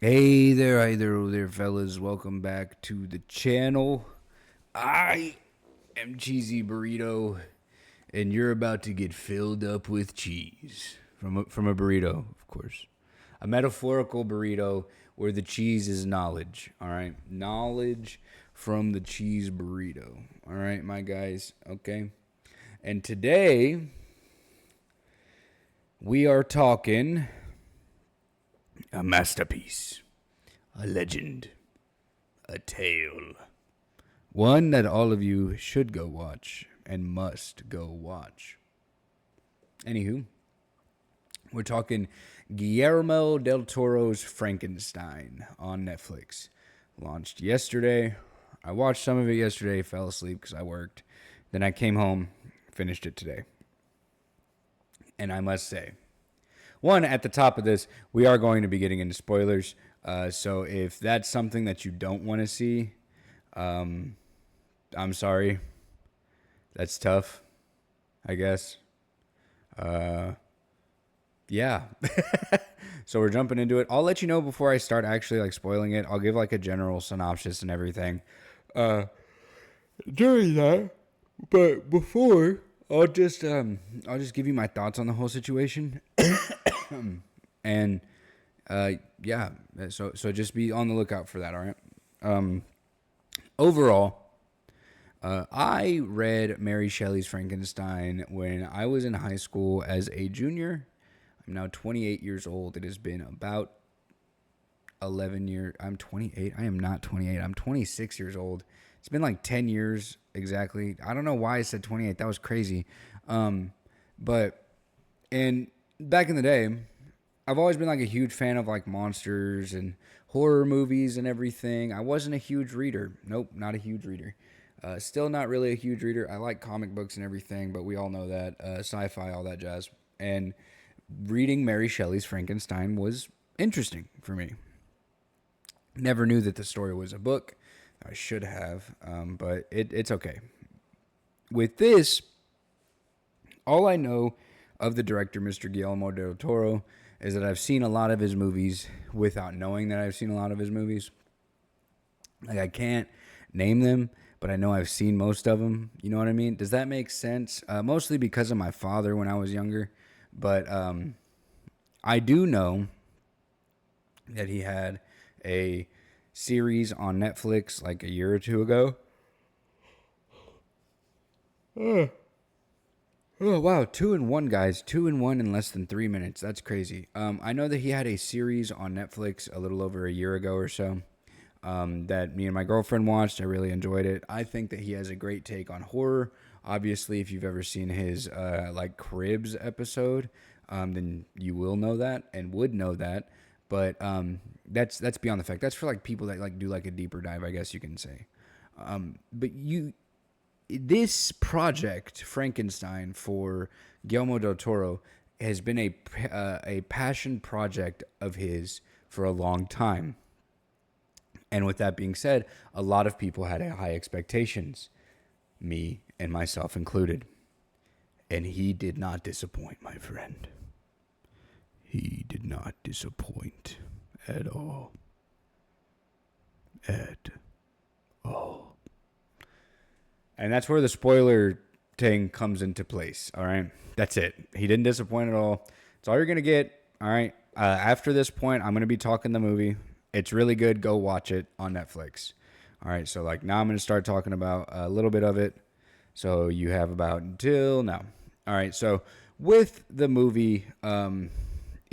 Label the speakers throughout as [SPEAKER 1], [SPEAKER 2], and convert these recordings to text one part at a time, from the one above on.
[SPEAKER 1] Hey there, oh there, fellas. Welcome back to the channel. I am Cheesy Burrito, and you're about to get filled up with cheese from a burrito, of course. A metaphorical burrito where the cheese is knowledge. All right, knowledge from the cheese burrito. All right, my guys. Okay, and today we are talking a masterpiece, a legend, a tale. One that all of you should go watch and must go watch. Anywho, we're talking Guillermo del Toro's Frankenstein on Netflix. Launched yesterday. I watched some of it yesterday, fell asleep because I worked. Then I came home, finished it today. And I must say, one, at the top of this, we are going to be getting into spoilers. So if that's something that you don't want to see, um, I'm sorry. That's tough, I guess. Uh, yeah. So we're jumping into it. I'll let you know before I start actually like spoiling it. I'll give like a general synopsis and everything. Uh, During that, but before, I'll just give you my thoughts on the whole situation. And uh, yeah, so just be on the lookout for that. All right. Um, Overall, I read Mary Shelley's Frankenstein when I was in high school as a junior. I'm now 28 years old. It has been about 11 years. I'm 28. I am not 28. I'm 26 years old. It's been like 10 years exactly. I don't know why I said 28. That was crazy. Um, but, and back in the day, I've always been like a huge fan of like monsters and horror movies and everything. I wasn't a huge reader. Nope, not a huge reader. Still not really a huge reader. I like comic books and everything, but we all know that sci-fi, all that jazz. And reading Mary Shelley's Frankenstein was interesting for me. Never knew that the story was a book. I should have, but it's okay. With this, all I know of the director, Mr. Guillermo del Toro, is that I've seen a lot of his movies without knowing that I've seen a lot of his movies. Like, I can't name them, but I know I've seen most of them. You know what I mean? Does that make sense? Mostly because of my father when I was younger. But I do know that he had a series on Netflix like a year or two ago. Oh wow, 2-1, guys. 2-1 in less than 3 minutes. That's crazy. I know that he had a series on Netflix a little over a year ago or so. That me and my girlfriend watched. I really enjoyed it. I think that he has a great take on horror. Obviously, if you've ever seen his like Cribs episode, then you will know that and would know that. But that's beyond the fact. That's for like people that like do like a deeper dive, I guess you can say. But this project Frankenstein for Guillermo del Toro has been a passion project of his for a long time. And with that being said, a lot of people had high expectations, me and myself included. And he did not disappoint, my friend. He did not disappoint at all. At all. And that's where the spoiler thing comes into place. All right. That's it. He didn't disappoint at all. It's all you're going to get. All right. After this point, I'm going to be talking the movie. It's really good. Go watch it on Netflix. All right. So, like, now I'm going to start talking about a little bit of it. So, you have about until now. All right. So, with the movie, it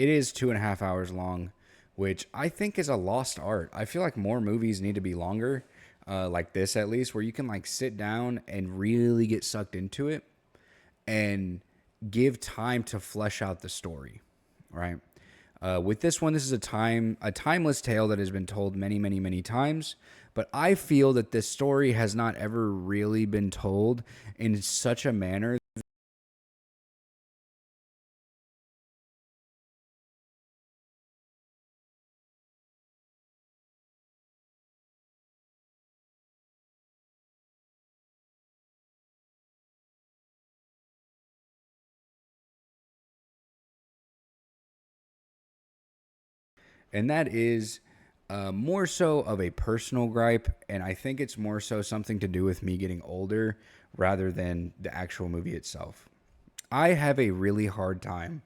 [SPEAKER 1] is 2.5 hours long, which I think is a lost art. I feel like more movies need to be longer, like this at least, where you can like sit down and really get sucked into it and give time to flesh out the story, right? With this one, this is a timeless tale that has been told many, many, many times. But I feel that this story has not ever really been told in such a manner. And that is More so of a personal gripe, and I think it's more so something to do with me getting older rather than the actual movie itself. I have a really hard time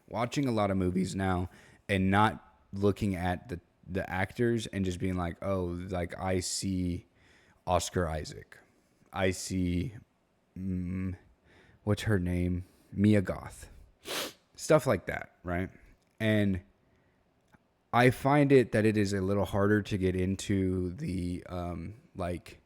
[SPEAKER 1] watching a lot of movies now and not looking at the actors and just being like, oh, like I see Oscar Isaac, I see what's her name, Mia Goth, stuff like that, right? And I find it that it is a little harder to get into the like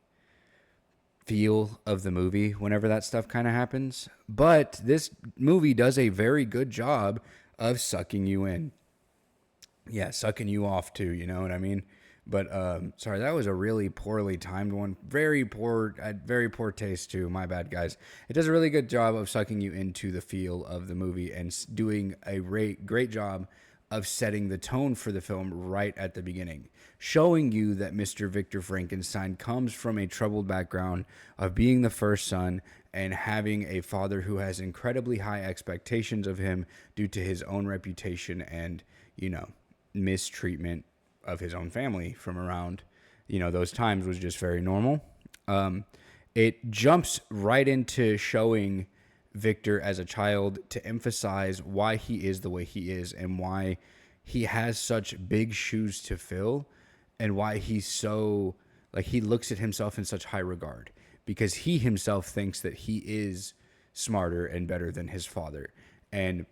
[SPEAKER 1] feel of the movie whenever that stuff kind of happens. But this movie does a very good job of sucking you in. Yeah, sucking you off too, you know what I mean? But sorry, that was a really poorly timed one. Very poor taste too. My bad, guys. It does a really good job of sucking you into the feel of the movie and doing a great job of setting the tone for the film right at the beginning, showing you that Mr. Victor Frankenstein comes from a troubled background of being the first son and having a father who has incredibly high expectations of him due to his own reputation and, you know, mistreatment of his own family from around, you know, those times was just very normal. It jumps right into showing Victor as a child to emphasize why he is the way he is and why he has such big shoes to fill and why he's so, like, he looks at himself in such high regard because he himself thinks that he is smarter and better than his father. And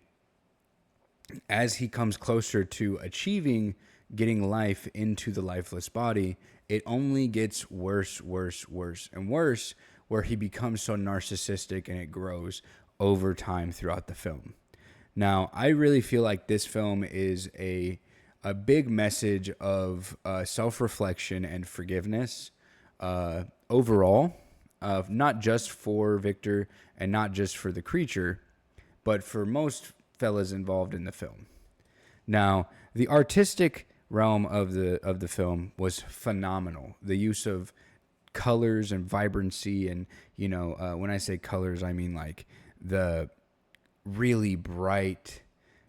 [SPEAKER 1] as he comes closer to achieving getting life into the lifeless body, it only gets worse, and worse, where he becomes so narcissistic and it grows over time throughout the film. Now, I really feel like this film is a big message of self-reflection and forgiveness overall, not just for Victor and not just for the creature, but for most fellas involved in the film. Now, the artistic realm of the film was phenomenal. The use of colors and vibrancy, and you know, when I say colors, I mean like the really bright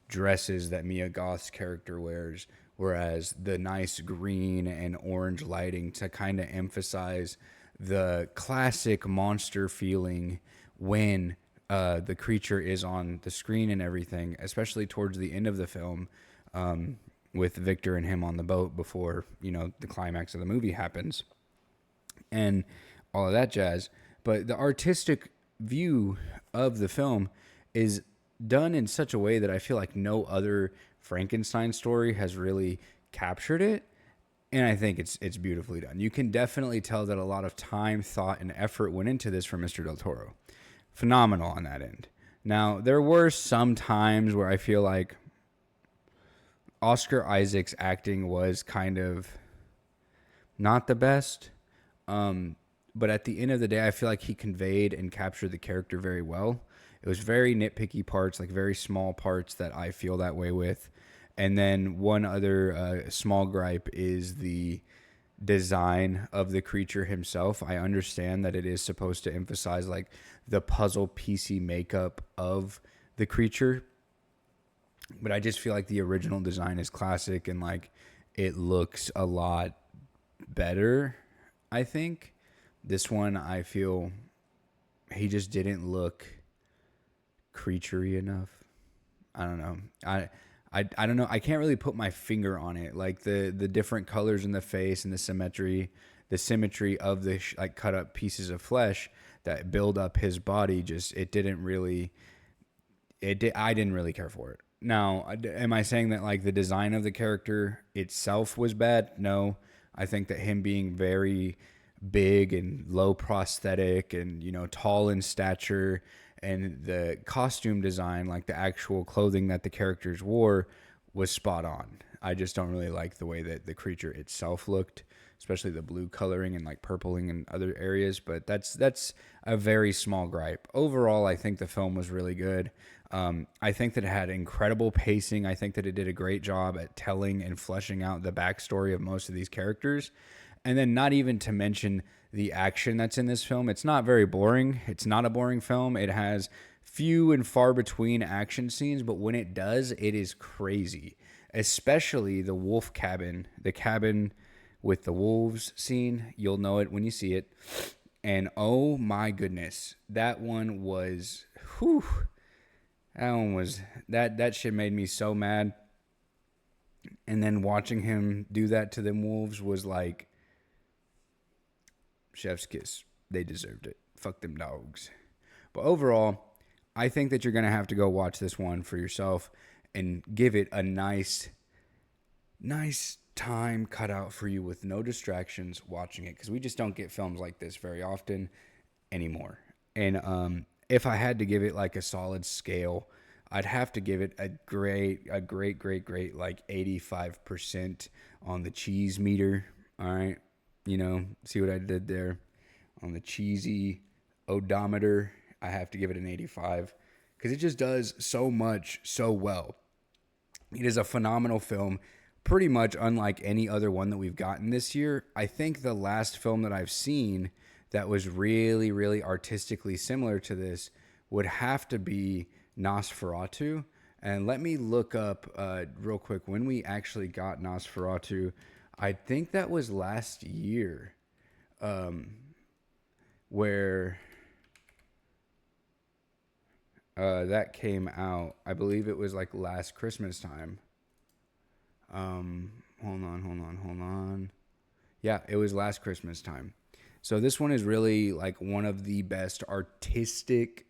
[SPEAKER 1] dresses that Mia Goth's character wears, whereas the nice green and orange lighting to kind of emphasize the classic monster feeling when the creature is on the screen and everything, especially towards the end of the film, with Victor and him on the boat before, you know, the climax of the movie happens and all of that jazz. But the artistic view of the film is done in such a way that I feel like no other Frankenstein story has really captured it. And I think it's beautifully done. You can definitely tell that a lot of time, thought, and effort went into this from Mr. Del Toro. Phenomenal on that end. Now, there were some times where I feel like Oscar Isaac's acting was kind of not the best. But at the end of the day, I feel like he conveyed and captured the character very well. It was very nitpicky parts, like very small parts that I feel that way with. And then one other small gripe is the design of the creature himself. I understand that it is supposed to emphasize like the puzzle piecey makeup of the creature, but I just feel like the original design is classic and like it looks a lot better. I think this one, I feel he just didn't look creaturey enough. I don't know. I don't know. I can't really put my finger on it. Like the different colors in the face and the symmetry of the like cut up pieces of flesh that build up his body. Just it didn't really. I didn't really care for it. Now, am I saying that like the design of the character itself was bad? No, I think that him being very big and low prosthetic and, you know, tall in stature, and the costume design, like the actual clothing that the characters wore, was spot on. I just don't really like the way that the creature itself looked, especially the blue coloring and like purpling in other areas. But that's a very small gripe. Overall, I think the film was really good. I think that it had incredible pacing. I think that it did a great job at telling and fleshing out the backstory of most of these characters. And then not even to mention the action that's in this film. It's not very boring. It's not a boring film. It has few and far between action scenes, but when it does, it is crazy. especially the wolf cabin, the cabin with the wolves scene. You'll know it when you see it. And oh my goodness, that one was, whew, that one was, that shit made me so mad. And then watching him do that to them wolves was like, chef's kiss. They deserved it. Fuck them dogs. But overall, I think that you're going to have to go watch this one for yourself and give it a nice time cut out for you with no distractions watching it, because we just don't get films like this very often anymore. And if I had to give it like a solid scale, I'd have to give it a great like 85% on the cheese meter. All right. See what I did there on the cheesy odometer. I have to give it an 85 because it just does so much so well. It is a phenomenal film, pretty much unlike any other one that we've gotten this year. I think the last film that I've seen that was really, really artistically similar to this would have to be Nosferatu. And let me look up real quick when we actually got Nosferatu. I think that was last year, where that came out. I believe it was like last Christmas time. Hold on. Yeah, it was last Christmas time. So this one is really like one of the best artistic,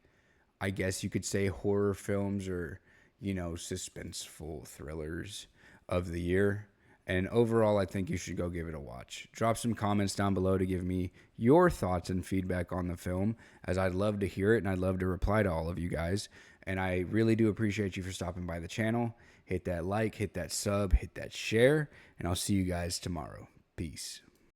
[SPEAKER 1] I guess you could say, horror films or, suspenseful thrillers of the year. And overall, I think you should go give it a watch. Drop some comments down below to give me your thoughts and feedback on the film, as I'd love to hear it and I'd love to reply to all of you guys. And I really do appreciate you for stopping by the channel. Hit that like, hit that sub, hit that share, and I'll see you guys tomorrow. Peace.